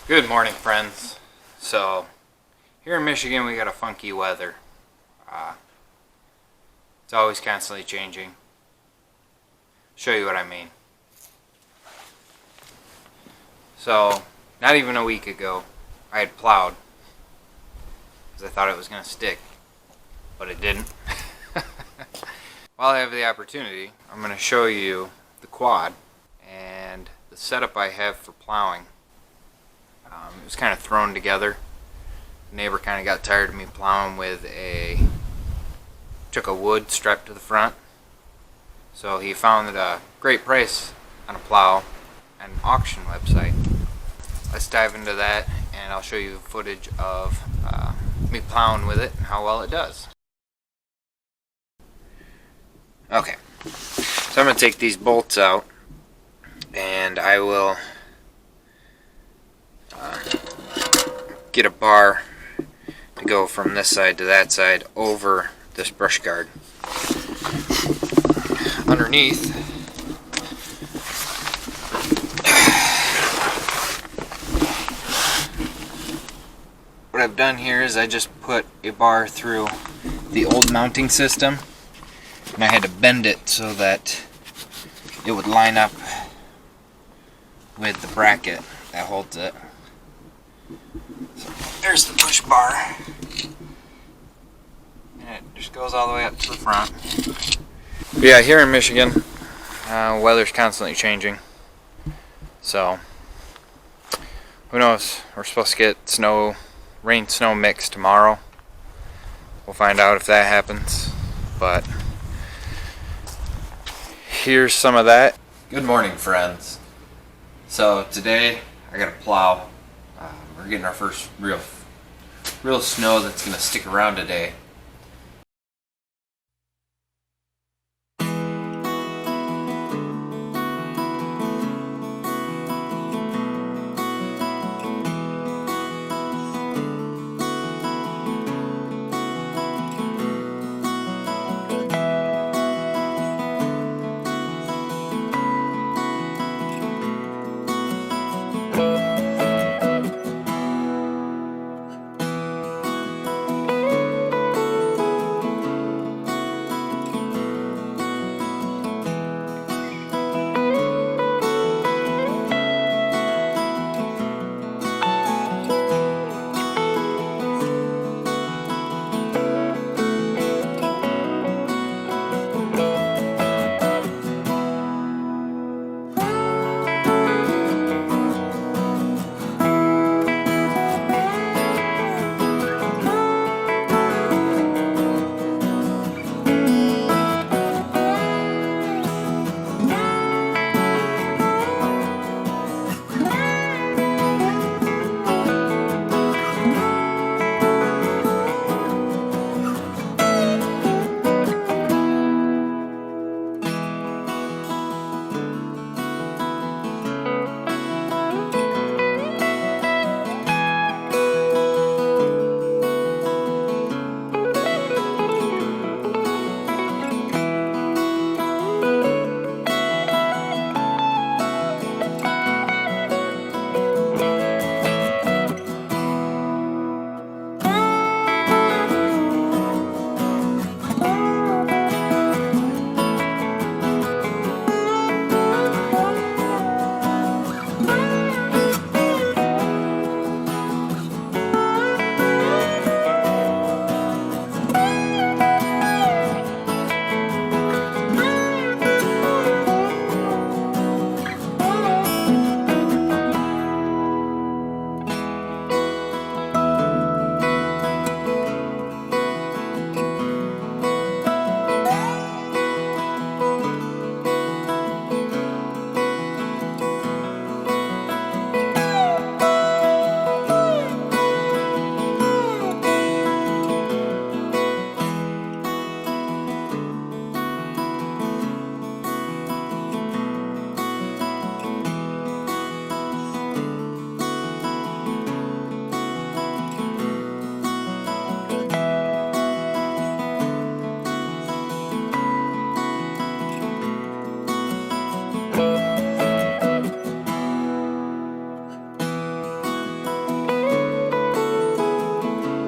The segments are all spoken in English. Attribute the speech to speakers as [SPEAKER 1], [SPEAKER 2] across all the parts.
[SPEAKER 1] Good morning, friends. So, here in Michigan we got a funky weather. It's always constantly changing. Show you what I mean. So, not even a week ago, I had plowed because I thought it was going to stick, but it didn't. While I have the opportunity, I'm going to show you the quad and the setup I have for plowing. It was kind of thrown together. The neighbor kind of got tired of me plowing with took a wood strapped to the front. So he found a great price on a plow at an auction website. Let's dive into that and I'll show you footage of me plowing with it and how well it does. Okay, so I'm going to take these bolts out and I will get a bar to go from this side to that side over this brush guard. Underneath, what I've done here is I just put a bar through the old mounting system and I had to bend it so that it would line up with the bracket that holds it. So there's the push bar, and it just goes all the way up to the front. But yeah, here in Michigan, weather's constantly changing, so who knows? We're supposed to get rain-snow mix tomorrow. We'll find out if that happens, but here's some of that. Good morning, friends. So today I got a plow. We're getting our first real snow that's gonna stick around today.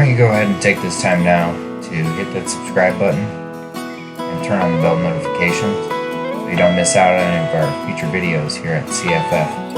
[SPEAKER 1] Why don't you go ahead and take this time now to hit that subscribe button and turn on the bell notifications so you don't miss out on any of our future videos here at C.F.F.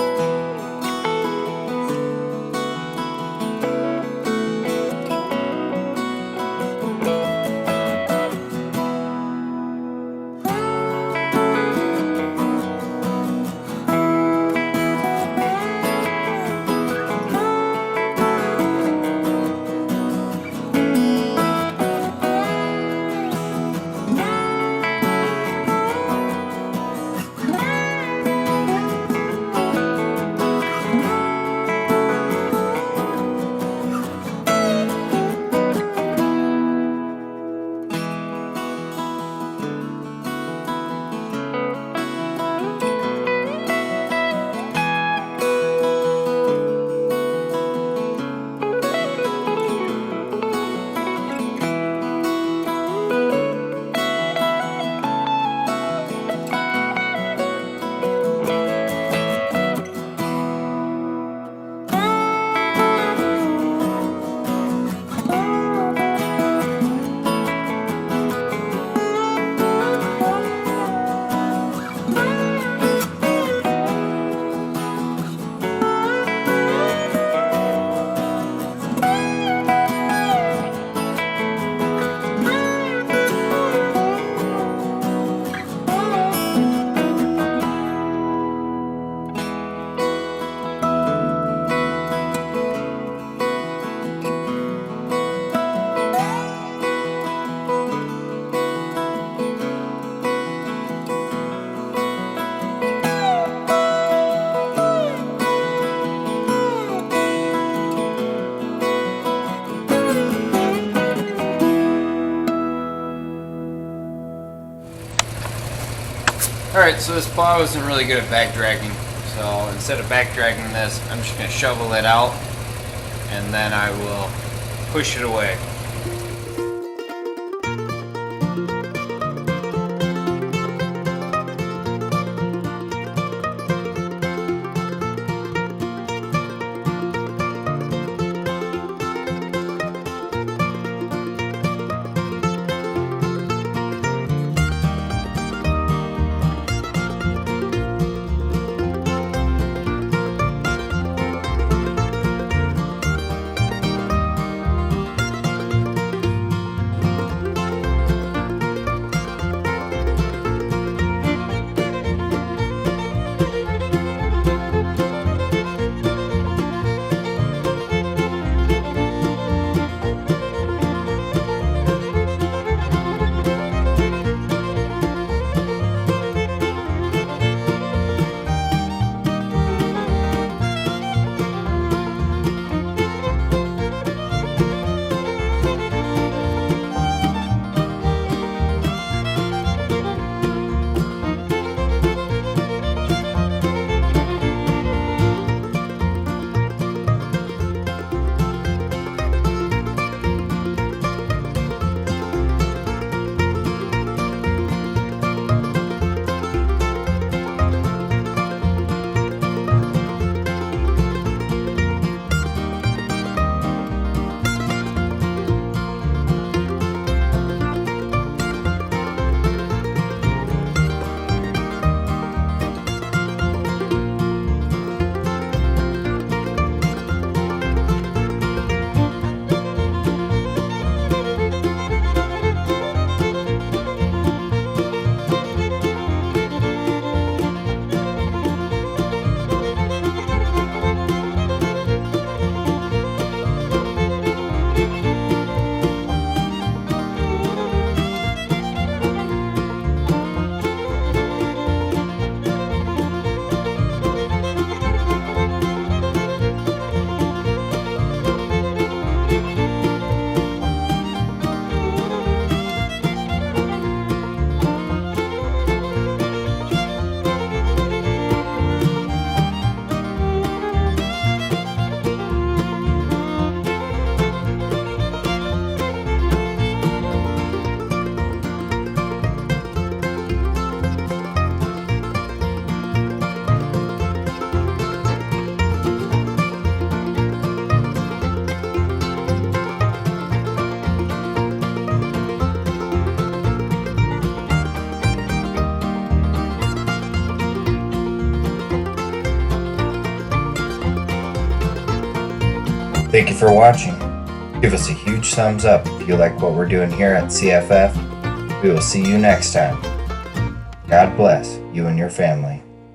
[SPEAKER 1] Alright, so this plow isn't really good at back dragging, so instead of back dragging this, I'm just going to shovel it out and then I will push it away.
[SPEAKER 2] Thank you for watching. Give us a huge thumbs up if you like what we're doing here at C.F.F. We will see you next time. God bless you and your family.